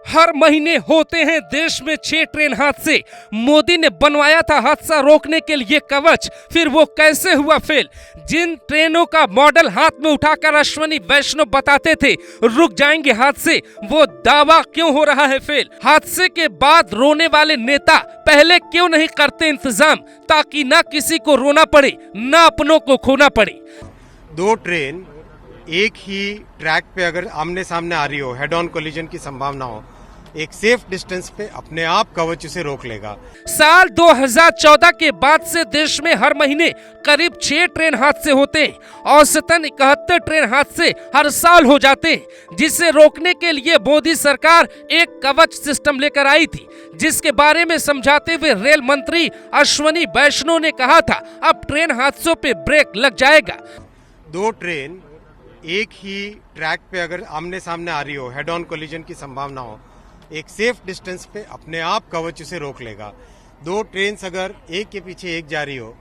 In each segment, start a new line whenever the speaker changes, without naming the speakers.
हर महीने होते हैं देश में 6 ट्रेन हादसे। मोदी ने बनवाया था हादसा रोकने के लिए कवच, फिर वो कैसे हुआ फेल? जिन ट्रेनों का मॉडल हाथ में उठाकर अश्वनी वैष्णव बताते थे रुक जाएंगे हादसे, वो दावा क्यों हो रहा है फेल? हादसे के बाद रोने वाले नेता पहले क्यों नहीं करते इंतजाम ताकि ना किसी को रोना पड़े ना अपनों को खोना पड़े?
दो ट्रेन एक ही ट्रैक पे अगर आमने सामने आ रही हो, हेड ऑन कोलिजन की संभावना हो, एक सेफ डिस्टेंस पे अपने आप कवच उसे रोक लेगा।
साल 2014 के बाद से देश में हर महीने करीब 6 ट्रेन हादसे होते हैं। औसतन 71 ट्रेन हादसे हर साल हो जाते हैं, जिसे रोकने के लिए मोदी सरकार एक कवच सिस्टम लेकर आई थी, जिसके बारे में समझाते हुए रेल मंत्री अश्वनी वैष्णव ने कहा था अब ट्रेन हादसों पे ब्रेक लग जाएगा।
दो ट्रेन एक ही ट्रैक पे अगर आमने सामने आ रही हो, हेड ऑन कोलिजन की संभावना हो, एक सेफ डिस्टेंस पे अपने आप कवच उसे रोक लेगा। दो ट्रेन अगर एक के पीछे एक जा रही हो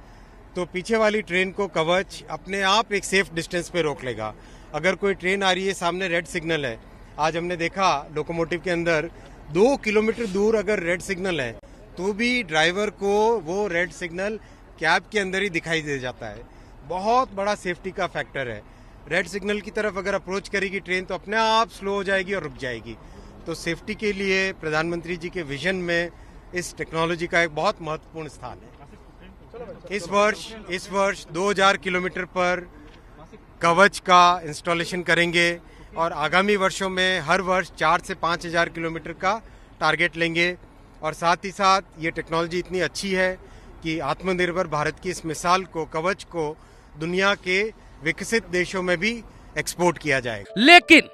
तो पीछे वाली ट्रेन को कवच अपने आप एक सेफ डिस्टेंस पे रोक लेगा। अगर कोई ट्रेन आ रही है, सामने रेड सिग्नल है, आज हमने देखा लोकोमोटिव के अंदर 2 किलोमीटर दूर अगर रेड सिग्नल है तो भी ड्राइवर को वो रेड सिग्नल कैब के अंदर ही दिखाई दे जाता है। बहुत बड़ा सेफ्टी का फैक्टर है। रेड सिग्नल की तरफ अगर अप्रोच करेगी ट्रेन तो अपने आप स्लो हो जाएगी और रुक जाएगी। तो सेफ्टी के लिए प्रधानमंत्री जी के विजन में इस टेक्नोलॉजी का एक बहुत महत्वपूर्ण स्थान है। इस वर्ष 2000 किलोमीटर पर कवच का इंस्टॉलेशन करेंगे और आगामी वर्षों में हर वर्ष 4 से 5000 किलोमीटर का टारगेट लेंगे। और साथ ही साथ ये टेक्नोलॉजी इतनी अच्छी है कि आत्मनिर्भर भारत की इस मिसाल को, कवच को दुनिया के विकसित देशों में भी एक्सपोर्ट किया जाएगा।
लेकिन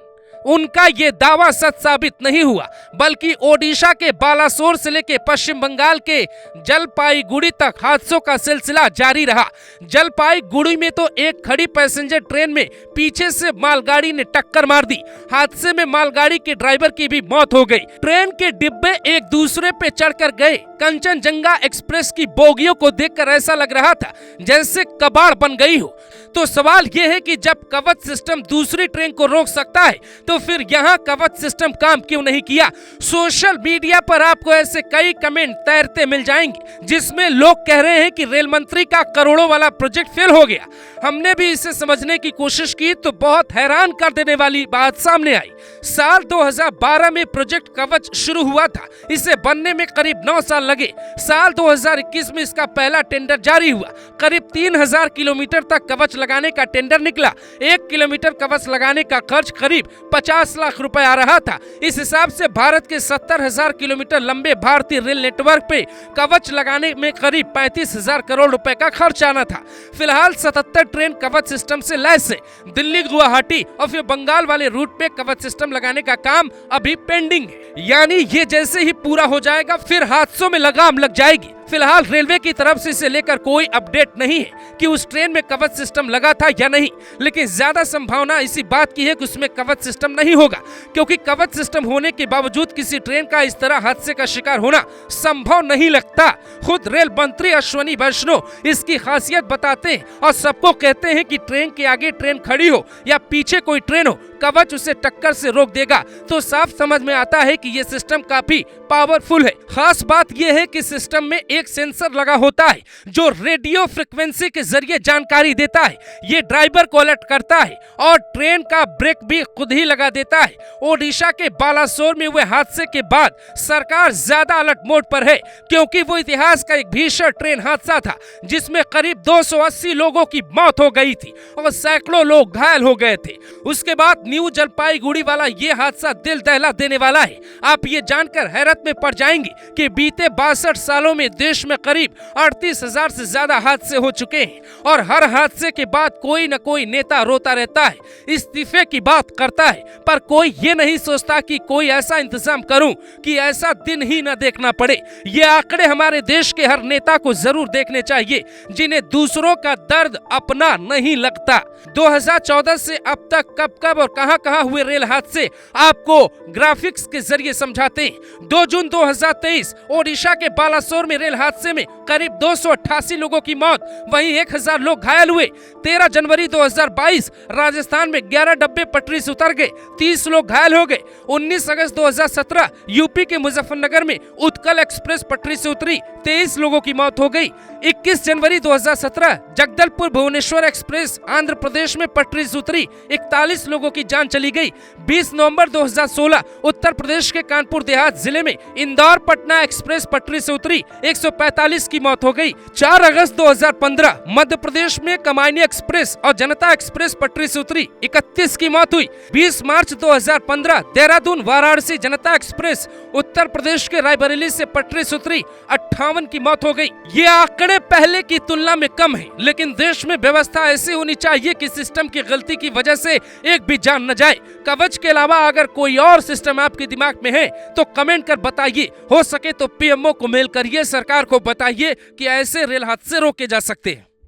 उनका ये दावा सच साबित नहीं हुआ, बल्कि ओडिशा के बालासोर से लेकर पश्चिम बंगाल के जलपाईगुड़ी तक हादसों का सिलसिला जारी रहा। जलपाईगुड़ी में तो एक खड़ी पैसेंजर ट्रेन में पीछे से मालगाड़ी ने टक्कर मार दी। हादसे में मालगाड़ी के ड्राइवर की भी मौत हो गई। ट्रेन के डिब्बे एक दूसरे पे चढ़कर गए। कंचनजंगा एक्सप्रेस की बोगियों को देखकर ऐसा लग रहा था जैसे कबाड़ बन गई हो। तो सवाल यह है कि जब कवच सिस्टम दूसरी ट्रेन को रोक सकता है तो फिर यहाँ कवच सिस्टम काम क्यों नहीं किया? सोशल मीडिया पर आपको ऐसे कई कमेंट तैरते मिल जाएंगे जिसमें लोग कह रहे हैं कि रेल मंत्री का करोड़ों वाला प्रोजेक्ट फेल हो गया। हमने भी इसे समझने की कोशिश की तो बहुत हैरान कर देने वाली बात सामने आई। साल 2012 में प्रोजेक्ट कवच शुरू हुआ था। इसे बनने में करीब 9 साल लगे। साल 2021 में इसका पहला टेंडर जारी हुआ। करीब 3000 किलोमीटर तक कवच लगाने का टेंडर निकला। 1 किलोमीटर कवच लगाने का खर्च करीब 50 लाख रुपए आ रहा था। इस हिसाब से भारत के 70,000 किलोमीटर लंबे भारतीय रेल नेटवर्क पे कवच लगाने में करीब 35,000 करोड़ रुपए का खर्च आना था। फिलहाल 77 ट्रेन कवच सिस्टम से लैस है। दिल्ली, गुवाहाटी और फिर बंगाल वाले रूट पे कवच सिस्टम लगाने का काम अभी पेंडिंग है। यानी ये जैसे ही पूरा हो जाएगा फिर हादसों में लगाम लग जाएगी। फिलहाल रेलवे की तरफ से इसे लेकर कोई अपडेट नहीं है कि उस ट्रेन में कवच सिस्टम लगा था या नहीं, लेकिन ज्यादा संभावना इसी बात की है कि उसमें कवच सिस्टम नहीं होगा, क्योंकि कवच सिस्टम होने के बावजूद किसी ट्रेन का इस तरह हादसे का शिकार होना संभव नहीं लगता। खुद रेल मंत्री अश्वनी वैष्णव इसकी खासियत बताते हैं और सबको कहते हैं कि ट्रेन के आगे ट्रेन खड़ी हो या पीछे कोई ट्रेन हो, कवच उसे टक्कर से रोक देगा। तो साफ समझ में आता है कि ये सिस्टम काफी पावरफुल है। खास बात यह है कि सिस्टम में एक सेंसर लगा होता है जो रेडियो फ्रिक्वेंसी के जरिए जानकारी देता है। ये ड्राइवर को अलर्ट करता है और ट्रेन का ब्रेक भी खुद ही लगा देता है। ओडिशा के बालासोर में हुए हादसे के बाद सरकार ज्यादा अलर्ट मोड पर है, क्योंकि वो इतिहास का एक भीषण ट्रेन हादसा था जिसमें करीब 280 लोगों की मौत हो गई थी और सैकड़ों लोग घायल हो गए थे। उसके बाद न्यू जलपाईगुड़ी वाला ये हादसा दिल दहला देने वाला है। आप ये जानकर हैरत में पड़ जाएंगे कि बीते 62 सालों में देश में करीब 38,000 से ज्यादा हादसे हो चुके हैं और हर हादसे के बाद कोई न कोई नेता रोता रहता है, इस्तीफे की बात करता है, पर कोई ये नहीं सोचता कि कोई ऐसा इंतजाम करूं कि ऐसा दिन ही न देखना पड़े। ये आंकड़े हमारे देश के हर नेता को जरूर देखने चाहिए जिन्हें दूसरों का दर्द अपना नहीं लगता। 2014 से अब तक कब और कहां हुए रेल हादसे आपको ग्राफिक्स के जरिए समझाते हैं। 2 जून 2023 ओडिशा के बालासोर में रेल हादसे में करीब 288 लोगों की मौत, वहीं 1000 लोग घायल हुए। 13 जनवरी 2022 राजस्थान में 11 डब्बे पटरी से उतर गए, 30 लोग घायल हो गए। 19 अगस्त 2017 यूपी के मुजफ्फरनगर में उत्कल एक्सप्रेस पटरी से उतरी, 23 लोगों की मौत हो गई। 21 जनवरी 2017 जगदलपुर भुवनेश्वर एक्सप्रेस आंध्र प्रदेश में पटरी से उतरी, 41 लोगों की जान चली गई। 20 नवंबर 2016 उत्तर प्रदेश के कानपुर देहात जिले में इंदौर पटना एक्सप्रेस पटरी से उतरी, 145 की मौत हो गई। 4 अगस्त 2015 मध्य प्रदेश में कमायनी एक्सप्रेस और जनता एक्सप्रेस पटरी से उतरी, 31 की मौत हुई। 20 मार्च 2015 देहरादून वाराणसी जनता एक्सप्रेस उत्तर प्रदेश के रायबरेली से पटरी से उतरी, 58 की मौत हो गई। ये आंकड़े पहले की तुलना में कम हैं, लेकिन देश में व्यवस्था ऐसी होनी चाहिए कि सिस्टम की गलती की वजह से एक भी जान न जाए। कवच के अलावा अगर कोई और सिस्टम आपके दिमाग में है तो कमेंट कर बताइए, हो सके तो पीएमओ को मेल करिए, सरकार को बताइए कि ऐसे रेल हादसे रोके जा सकते हैं।